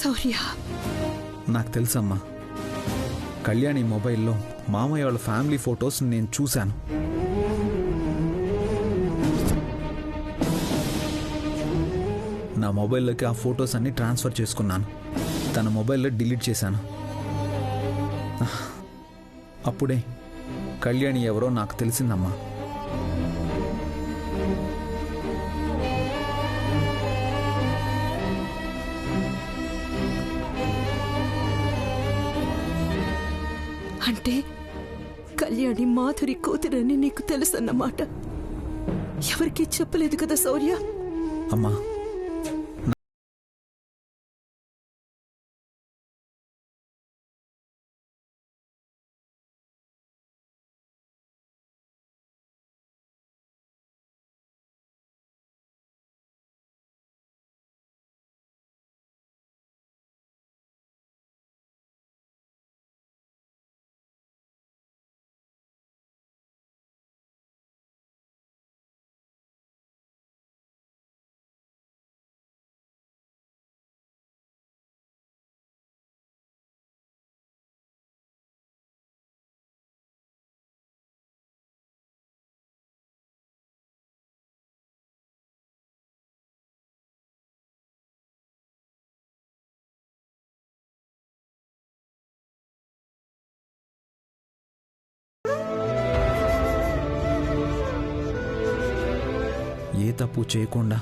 శౌర్య, నాకు తెలుసమ్మా, కళ్యాణి మొబైల్లో మామయ్య వాళ్ళ ఫ్యామిలీ ఫొటోస్ నేను చూశాను. నా మొబైల్లోకి ఆ ఫొటోస్ అన్ని ట్రాన్స్ఫర్ చేసుకున్నాను. తన మొబైల్లో డిలీట్ చేశాను. అప్పుడే కళ్యాణి ఎవరో నాకు తెలిసిందమ్మా. అంటే కళ్యాణి మాధురి కూతురని నీకు తెలుసన్నమాట. ఎవరికీ చెప్పలేదు కదా శౌర్య? అమ్మా, ఏ తప్పు చేయకుండా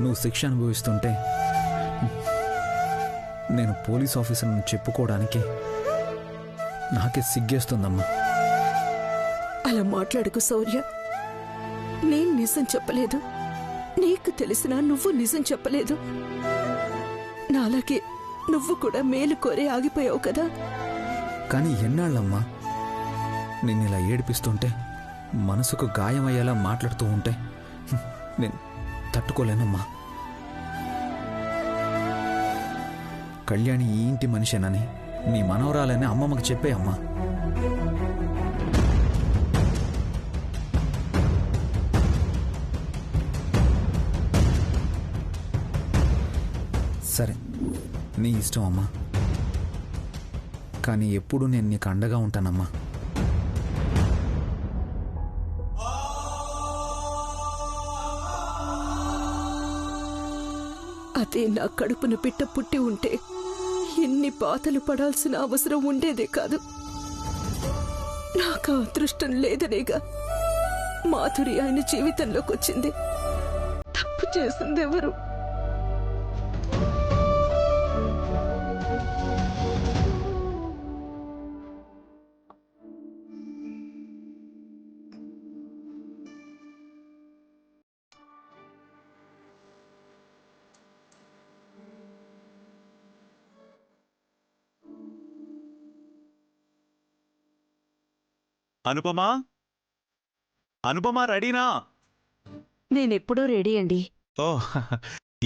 నువ్వు శిక్ష అనుభవిస్తుంటే నేను పోలీస్ ఆఫీసర్ని చెప్పుకోవడానికి నాకే సిగ్గేస్తుందమ్మా. అలా మాట్లాడుకు శౌర్య. నేను నిజం చెప్పలేదు. నీకు తెలిసినా నువ్వు నిజం చెప్పలేదు. నాలాగే నువ్వు కూడా మేలు కోరే ఆగిపోయావు కదా. కానీ ఎన్నాళ్ళమ్మా నిన్నిలా ఏడిపిస్తుంటే, మనసుకు గాయమయ్యేలా మాట్లాడుతూ ఉంటే నేను తట్టుకోలేనమ్మా. కళ్యాణి ఈ ఇంటి మనిషేనని, నీ మనవరాలని అమ్మమ్మకి చెప్పే అమ్మా. సరే, నీ ఇష్టం అమ్మా. కానీ ఎప్పుడు నేను నీకు అండగా ఉంటానమ్మా. అదే నా కడుపున పిట్ట పుట్టి ఉంటే ఎన్ని బాధలు పడాల్సిన అవసరం ఉండేదే కాదు. నాకు అదృష్టం లేదనేగా మాధురి ఆయన జీవితంలోకి వచ్చింది. తప్పు చేసిందెవరు? అనుపమా, అనుపమా రెడీనా? నేనెప్పుడూ రెడీ అండి. ఓ,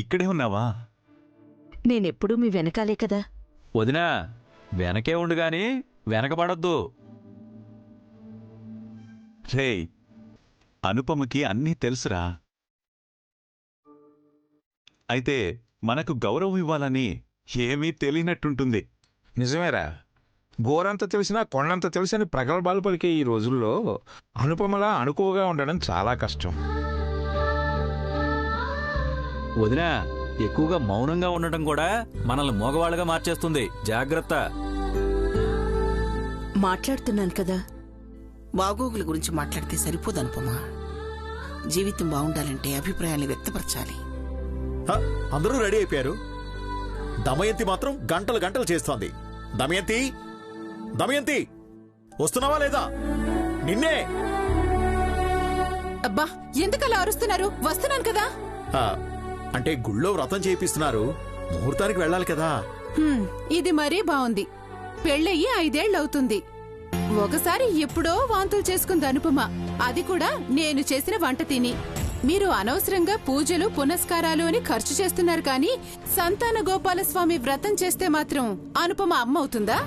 ఇక్కడే ఉన్నావా? నేనెప్పుడూ మీ వెనకాలే కదా. వదినా, వెనకే ఉండు గాని వెనకబడొద్దు. రేయ్, అనుపమకి అన్నీ తెలుసురా. అయితే మనకు గౌరవం ఇవ్వాలని ఏమీ తెలియనట్టుంటుంది. నిజమేరా, గోరంత తెలిసినా కొండంత తెలిసని ప్రగల్భాలు పలికే ఈ రోజుల్లో అనుపమలా అనుకోగా ఉండడం చాలా కష్టం. వదినా, ఎక్కువగా మౌనంగా ఉండటం కూడా మనల్ని మోగవాళ్ళగా మార్చేస్తుంది. జాగ్రత్త. మాట్లాడుతున్నాను కదా. బాగోగుల గురించి మాట్లాడితే సరిపోదు అనుపమా. జీవితం బాగుండాలంటే అభిప్రాయాన్ని వ్యక్తపరచాలి. అందరూ రెడీ అయిపోయారు. దమయంతి మాత్రం గంటలు గంటలు చేస్తోంది. దమయంతి, దమయంతి, వస్తున్నావా లేదా? నిన్నే. అబ్బా, ఎందుకలా అరుస్తున్నారు? వస్తున్నాను కదా. అంటే గుళ్ళో వ్రతం చేయిస్తున్నారు, ముహూర్తానికి వెళ్ళాలి కదా. ఇది మరీ బాగుంది. పెళ్ళయ్యి 5 ఏళ్లవుతుంది. ఒకసారి ఎప్పుడో వాంతులు చేసుకుంది అనుపమ, అది కూడా నేను చేసిన వంట తిని. మీరు అనవసరంగా పూజలు పునస్కారాలు అని ఖర్చు చేస్తున్నారు కానీ సంతాన గోపాలస్వామి వ్రతం చేస్తే మాత్రం అనుపమ అమ్మ అవుతుందా?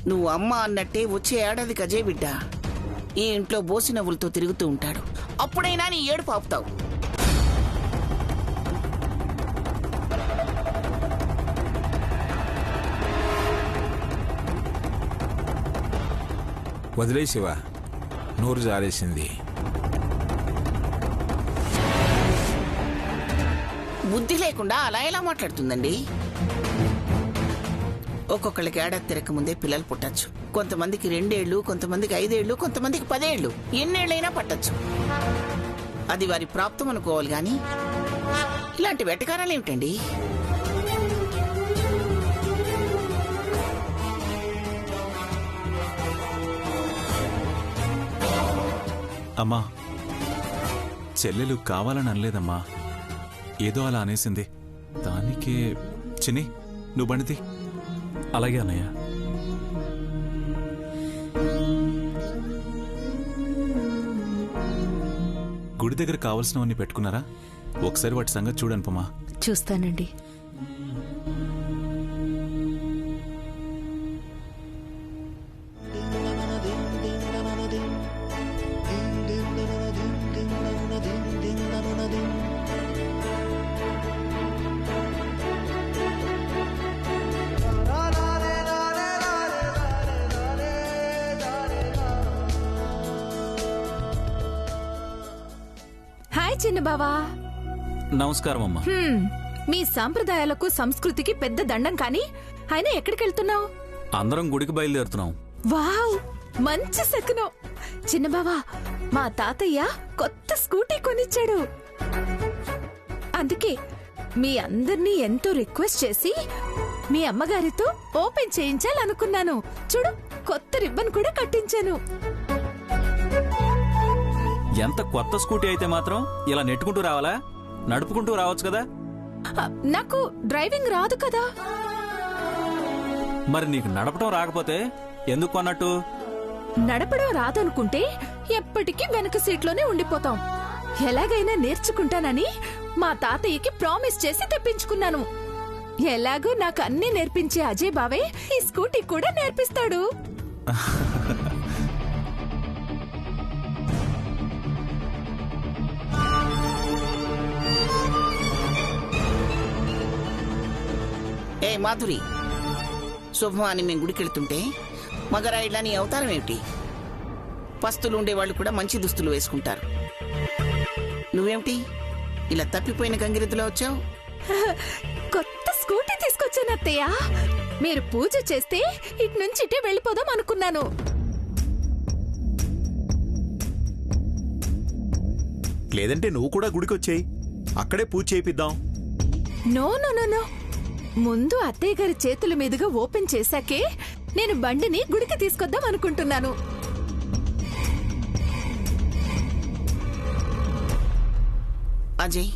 నువ్వు అమ్మ అన్నట్టే వచ్చే ఏడాదికి అజయ్ బిడ్డ ఈ ఇంట్లో బోసి నవ్వులతో తిరుగుతూ ఉంటాడు. అప్పుడైనా నీ ఏడుపు ఆపుతావు. వదిలే శివ, నోరు జారేసింది. బుద్ధి లేకుండా అలా ఎలా మాట్లాడుతుందండి? ఒక్కొక్కళ్ళకి ఏడాది తిరగక ముందే పిల్లలు పుట్టచ్చు. కొంతమందికి 2 ఏళ్ళు, కొంతమందికి 5 ఏళ్ళు, కొంతమందికి 10 ఏళ్ళు, ఎన్నేళ్ళైనా పట్టచ్చు. అది వారి ప్రాప్తం అనుకోవాలి గాని ఇలాంటి వెటకారాలు ఏమిటండి? అమ్మా, చెల్లెలు కావాలని అనలేదమ్మా, ఏదో అలా అనేసింది. దానికే చిన్ని నువ్వు బండితి. అలాగే అన్నయ్య. గుడి దగ్గర కావాల్సినవన్నీ పెట్టుకున్నారా? ఒకసారి వాటి సంగతి చూడనుపమా. చూస్తానండి. హాయ్ చిన్న బావా. నమస్కారం అమ్మా. మీ సాంప్రదాయాలకు సంస్కృతికి పెద్ద దండం కానీ అయినా ఎక్కడికి వెళ్తున్నావు? అందరం గుడికి బయలుదేరుతున్నాం. వావ్, మంచి శకునం. చిన్న బావా, మా తాతయ్య కొత్త స్కూటీ కొనిచ్చాడు. అందుకే మీ అందర్నీ ఎంతో రిక్వెస్ట్ చేసి మీ అమ్మగారితో ఓపెన్ చేయించాలనుకున్నాను. చూడు, కొత్త రిబ్బన్ కూడా కట్టించాను. ఎంత కొత్త స్కూటీ అయితే మాత్రం ఇలా నెట్టుకుంటూ రావాలా? నడుపుకుంటూ రావచ్చు కదా. నాకు డ్రైవింగ్ రాదు కదా. మరి నీకు నడపడం రాకపోతే ఎందుకు కొన్నట్టు? నడపడం రాదనుకుంటే ఎప్పటికీ వెనక సీట్లోనే ఉండిపోతాం. ఎలాగైనా నేర్చుకుంటానని మా తాతయ్యకి ప్రామిస్ చేసి తెప్పించుకున్నాను. ఎలాగో నాకు అన్నీ నేర్పించే అజయ్ బావే ఈ స్కూటీ కూడా నేర్పిస్తాడు. ఏ మాధురి, శుభం అని మేము గుడికెళ్తుంటే మగరాయిలా నీ అవతారం ఏమిటి? పస్తులు ఉండేవాళ్ళు కూడా మంచి దుస్తులు వేసుకుంటారు. నువ్వేమిటి ఇలా తప్పిపోయిన గంగిరెద్దులో వచ్చావు? కొత్త స్కూటీ తీసుకొచ్చాను అత్తయ్య. మీరు పూజ చేస్తే ఇటు నుంచి ఇటే వెళ్ళిపోదాం అనుకున్నాను. లేదంటే నువ్వు కూడా గుడికి వచ్చేయి, అక్కడే పూజ చేయిద్దాం. నో నో నో నో, ముందు అత్తయ్య గారి చేతుల మీదుగా ఓపెన్ చేశాకే నేను బండిని గుడికి తీసుకొద్దాం అనుకుంటున్నాను. అజయ్,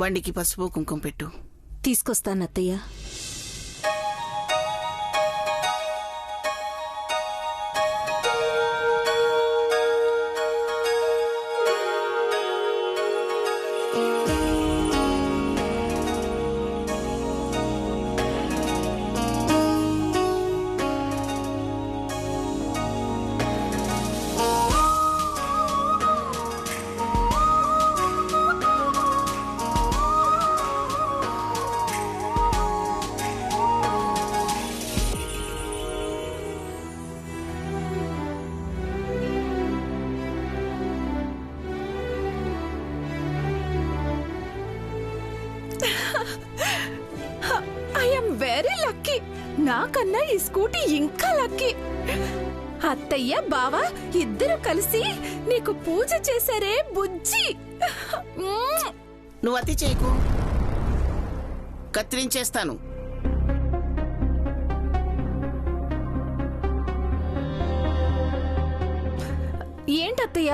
బండికి పసుపు కుంకుమ పెట్టు. తీసుకొస్తాను అత్తయ్య. I'm very lucky. నాకన్నా ఈ స్కూటీ ఇంకా లక్కీ. అత్తయ్య బావ ఇద్దరు కలిసి నీకు పూజ చేశారే బుజ్జి. నువ్వు అతి చేయకు, కత్తిరించేస్తాను. ఏంటత్తయ్య?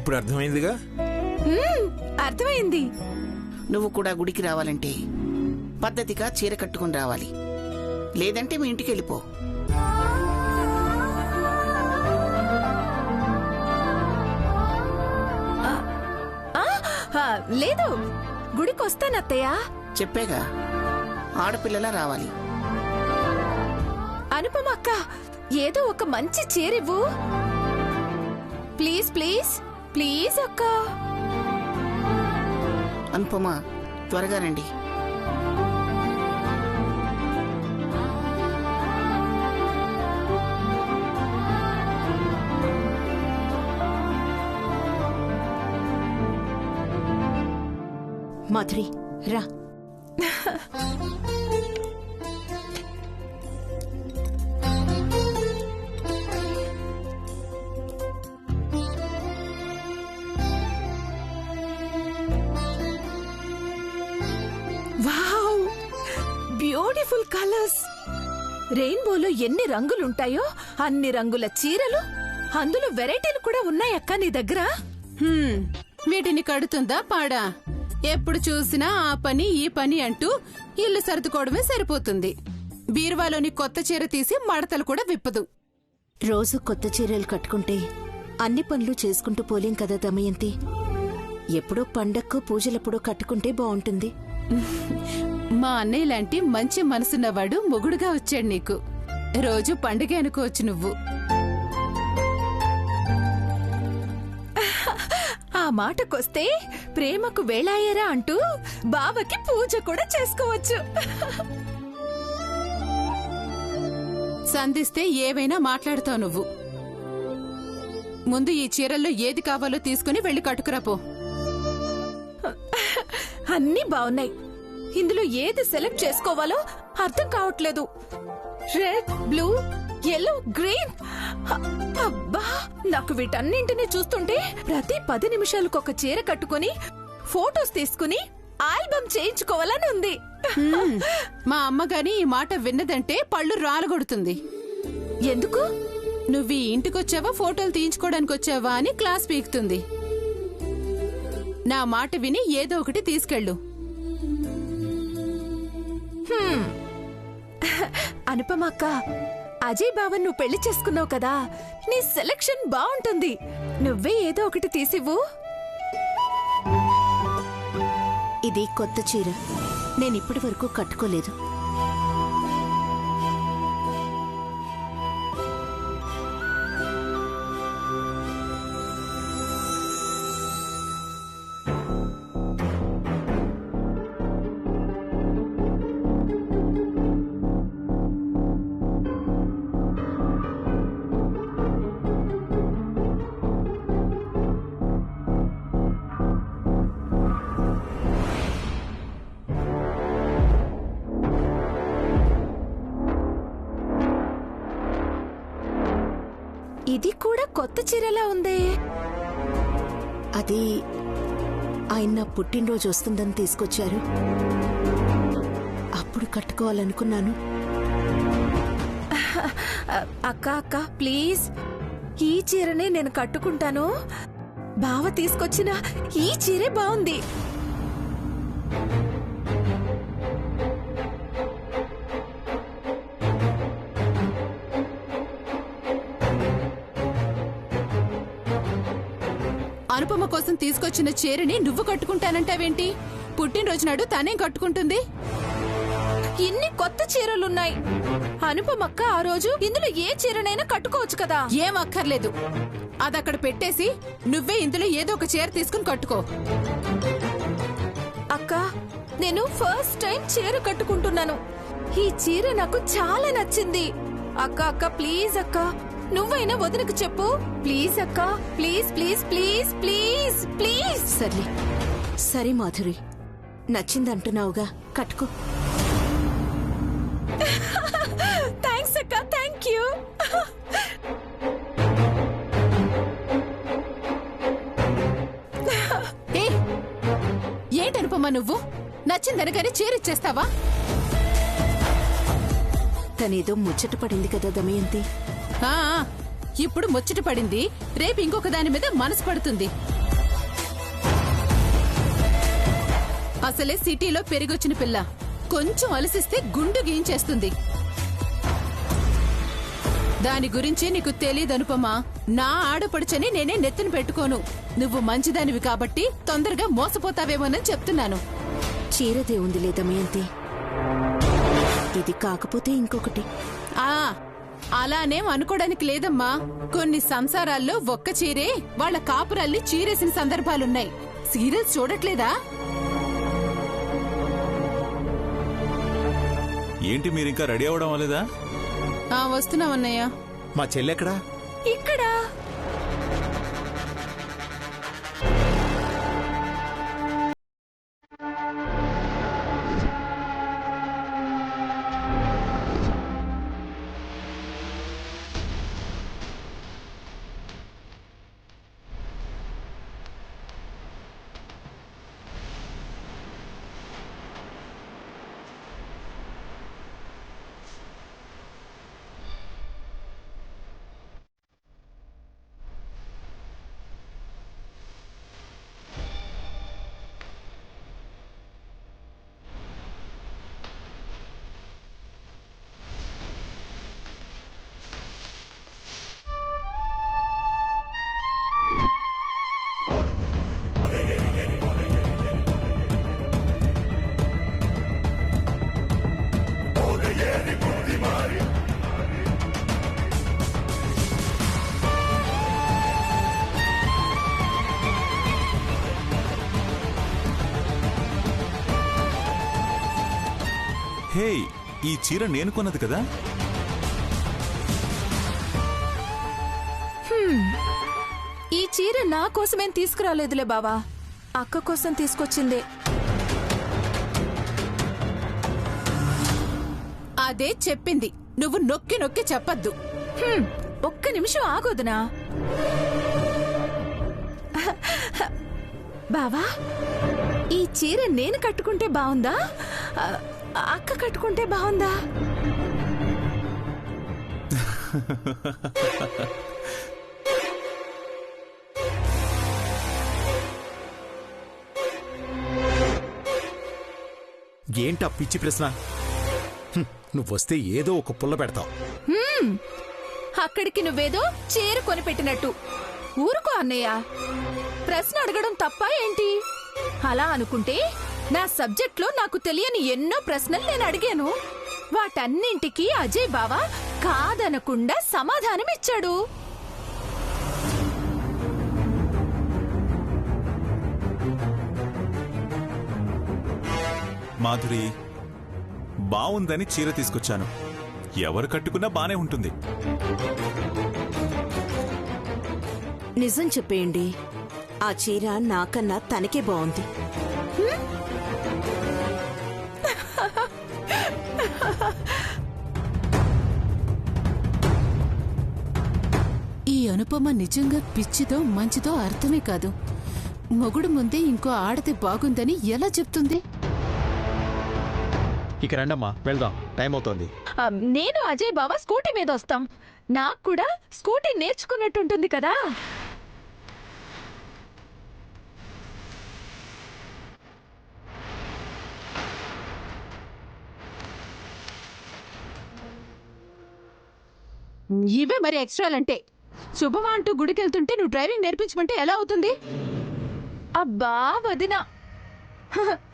ఇప్పుడు అర్థమైందిగా? అర్థమైంది. నువ్వు కూడా గుడికి రావాలంటే పద్ధతిగా చీర కట్టుకుని రావాలి, లేదంటే మీ ఇంటికి వెళ్ళిపో. లేదు, గుడికి వస్తానత్తయ్య. చెప్పేగా, ఆడపిల్లలా రావాలి. అనుపమ అక్క, ఏదో ఒక మంచి చీరివ్వు ప్లీజ్ ప్లీజ్ ప్లీజ్ అక్క. అనుపమ, త్వరగా రండి. మాధురి రా. Wow, beautiful colours. రెయిన్బోలో ఎన్ని రంగులుంటాయో అన్ని రంగుల చీరలు, అందులో వెరైటీలు కూడా ఉన్నాయక్క నీ దగ్గర. వీటిని కడుతుందా పాడా? ఎప్పుడు చూసినా ఆ పని ఈ పని అంటూ ఇల్లు సర్దుకోవడమే సరిపోతుంది. బీరువాలోని కొత్త చీర తీసి మడతలు కూడా విప్పదు. రోజు కొత్త చీరలు కట్టుకుంటే అన్ని పనులు చేసుకుంటూ పోలేం కదా దమయంతి. ఎప్పుడో పండక్కో పూజలప్పుడో కట్టుకుంటే బాగుంటుంది. మా అన్నయ్య లాంటి మంచి మనసున్నవాడు మొగుడుగా వచ్చాడు నీకు. రోజు పండుగ అనుకోవచ్చు నువ్వు. ఆ మాటకొస్తే ప్రేమకు వేళాయేరా అంటూ బావకి పూజ కూడా చేసుకోవచ్చు. సంధిస్తే ఏవైనా మాట్లాడుతావు నువ్వు. ముందు ఈ చీరల్లో ఏది కావాలో తీసుకుని వెళ్లి కట్టుకురాపో. అన్నీ బాగున్నాయి, ఇందులో ఏది సెలెక్ట్ చేసుకోవాలో అర్థం కావట్లేదు. Red, blue, yellow, green. అబ్బా, నాకు వీటన్నింటినీ చూస్తుంటే ప్రతి 10 నిమిషాలకు ఒక చీర కట్టుకుని ఫోటోస్ తీసుకుని ఆల్బమ్ చేయించుకోవాలని ఉంది. మా అమ్మగాని ఈ మాట విన్నదంటే పళ్ళు రాలగొడుతుంది. ఎందుకు? నువ్వు ఈ ఇంటికొచ్చావా ఫోటోలు తీయించుకోవడానికి వచ్చావా అని క్లాస్ పీకుతుంది. నా మాట విని ఏదో ఒకటి తీసుకెళ్ళు. అనుపమక్క, అజయ్ బావన్ నువ్వు పెళ్లి చేసుకున్నావు కదా, నీ సెలక్షన్ బాగుంటుంది. నువ్వే ఏదో ఒకటి తీసివ్వు. ఇది కొత్త చీర, నేనిప్పటి వరకు కట్టుకోలేదు. ఇది కూడా కొత్త చీరలా ఉందే. అది ఆయన నా పుట్టినరోజు వస్తుందని తీసుకొచ్చారు. అప్పుడు కట్టుకోవాలనుకున్నాను. అక్క అక్క ప్లీజ్, ఈ చీరనే నేను కట్టుకుంటాను. బావ తీసుకొచ్చిన ఈ చీరే బాగుంది. అనుపమ కోసం తీసుకొచ్చిన చీరని నువ్వు కట్టుకుంటానంటావేంటి? పుట్టినరోజు నాడు తనేం కట్టుకుంటుంది? ఇన్ని కొత్త చీరలున్నాయి. అనుపమక్క ఆ రోజు ఇందులో ఏ చీరనైనా కట్టుకోవచ్చు కదా. ఏం అక్కర్లేదు, అదక్కడ పెట్టేసి నువ్వే ఇందులో ఏదో ఒక చీర తీసుకుని కట్టుకో. అక్క, నేను ఫస్ట్ టైం చీర కట్టుకుంటున్నాను. ఈ చీర నాకు చాలా నచ్చింది. అక్క అక్క ప్లీజ్ అక్క, నువ్వైనా వదినకు చెప్పు ప్లీజ్ అక్క. Please please please please please. సర్లే సరే మాధురి, నచ్చిందంటున్నావుగా, కట్టుకో. థ్యాంక్స్ అక్క, థ్యాంక్ యూ. ఏంటనుపమ్మా నువ్వు? నచ్చిందనగానే చీరిచ్చేస్తావా? తనేదో ముచ్చట పడింది కదా దమయంతి. ఇప్పుడు ముచ్చట పడింది, రేపు ఇంకొక దాని మీద మనసు పడుతుంది. అసలే సిటీలో పెరిగొచ్చిన పిల్ల కొంచెం అలసిస్తే గుండు గీయించేస్తుంది. దాని గురించి నీకు తెలీదనుపమా. నా ఆడపడుచని నేనే నెత్తిన పెట్టుకోను. నువ్వు మంచిదానివి కాబట్టి తొందరగా మోసపోతావేమోనని చెప్తున్నాను. చీరదే ఉందిలే దమయంతి, ఇది కాకపోతే ఇంకొకటి. ఆ అలానేం అనుకోడానికి లేదమ్మా. కొన్ని సంసారాల్లో ఒక్క చీరే వాళ్ళ కాపురాల్ని చీరేసిన సందర్భాలున్నాయి. సీరియల్స్ చూడట్లేదా? ఏంటి మీరింకా రెడీ అవ్వడం అవ్వలేదా? వస్తున్నామన్నయ్య. మా చెల్లెక్కడా? ఇక్కడ హే, ఈ చీర నేను కొన్నది కదా? ఈ చీర నా కోసమేం తీసుకురాలేదులే బావా, అక్క కోసం తీసుకొచ్చిందే. అదే చెప్పింది. నువ్వు నొక్కి నొక్కి చెప్పద్దు. ఒక్క నిమిషం ఆగొదునా. బావా, ఈ చీర నేను కట్టుకుంటే బాగుందా, అక్క కట్టుకుంటే బాగుందా? ఏంటా పిచ్చి ప్రశ్న? నువ్వొస్తే ఏదో ఒక పుల్ల పెడతావు. అక్కడికి నువ్వేదో చీర కొనిపెట్టినట్టు. ఊరుకో అన్నయ్య, ప్రశ్న అడగడం తప్ప ఏంటి? అలా అనుకుంటే నా సబ్జెక్ట్లో నాకు తెలియని ఎన్నో ప్రశ్నలు నేను అడిగాను. వాటన్నింటికీ అజయ్ బావ కాదనకుండా సమాధానం ఇచ్చాడు. మాధురి, బావుందని చీర తీసుకొచ్చాను. ఎవరు కట్టుకున్నా బానే ఉంటుంది. నిజం చెప్పేయండి, ఆ చీర నాకన్నా తనకే బాగుంది. ఈ అనుపమ నిజంగా పిచ్చితో మంచితో అర్థమే కాదు. మొగుడు ముందే ఇంకో ఆడది బాగుందని ఎలా చెప్తుంది? ఇక రండమ్మా, వెళ్దాం, టైం అవుతోంది. నేను అజయ్ బావ స్కూటీ మీద వస్తాం. నాకు కూడా స్కూటీ నేర్చుకున్నట్టుంటుంది కదా. ఇవే మరి ఎక్స్ట్రాలంటే. శుభమా అంటూ గుడికెళ్తుంటే నువ్వు డ్రైవింగ్ నేర్పించమంటే ఎలా అవుతుంది? అబ్బా వదినా,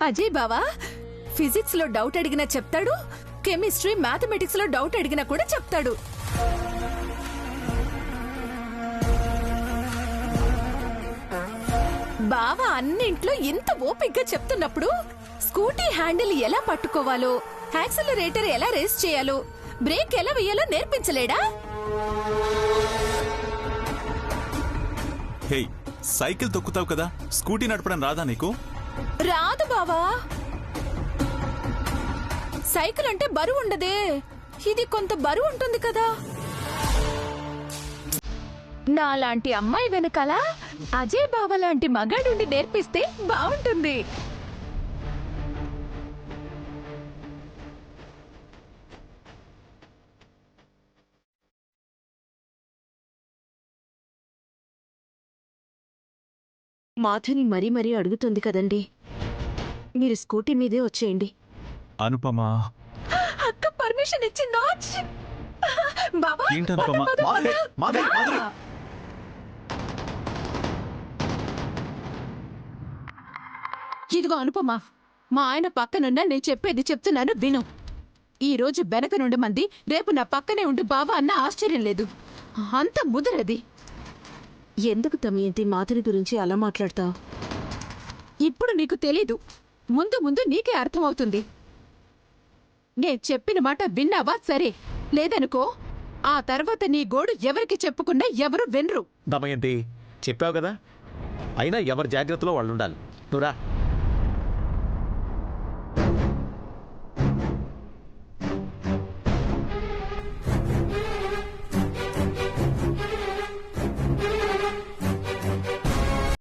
అజయ్ బావా ఫిజిక్స్ లో డౌట్ అడిగినా చెప్తాడు, కెమిస్ట్రీ మ్యాథమెటిక్స్ లో డౌట్ అడిగినా కూడా చెప్తాడు. బావా అన్నింట్లో ఇంత ఓపిగ్గా చెప్తున్నప్పుడు స్కూటీ హ్యాండిల్ ఎలా పట్టుకోవాలో, యాక్సిలరేటర్ ఎలా రేస్ చేయాలో, బ్రేక్ ఎలా వేయాలో నేర్పించలేడా? హే, సైకిల్ తొక్కుతావు కదా, స్కూటీ నడపడం రాదా నీకు? రాదు బావా. సైకిల్ అంటే బరువు ఉండదే, ఇది కొంత బరువు ఉంటుంది కదా. నాలాంటి అమ్మాయి వెనకాల అజయ్ బావ లాంటి మగాడుండి నేర్పిస్తే బాగుంటుంది. మాధుని మరీ మరీ అడుగుతుంది కదండి. మీరు స్కూటీ మీదే వచ్చేయండి. అనుపమా అక్క పర్మిషన్ ఇచ్చిందా? బాబా ఏంటి అనుపమా? ఇదిగో అనుపమా, మా ఆయన పక్కనున్నా నేను చెప్పేది చెప్తున్నాను విను. ఈ రోజు వెనక నుండి మంది, రేపు నా పక్కనే ఉండి బావా అన్న ఆశ్చర్యం లేదు. అంత ముదరది. ఎందుకు దమయంతి మాధురి గురించి అలా మాట్లాడతావు? ఇప్పుడు నీకు తెలీదు, ముందు ముందు నీకే అర్థమవుతుంది. నేను చెప్పిన మాట విన్నావా? సరే, లేదనుకో ఆ తర్వాత నీ గోడు ఎవరికి చెప్పుకున్నా ఎవరు వినరు. దమయంతి చెప్పావు కదా, అయినా ఎవరి జాగ్రత్తలో వాళ్ళు ఉండాలి. నువ్వురా.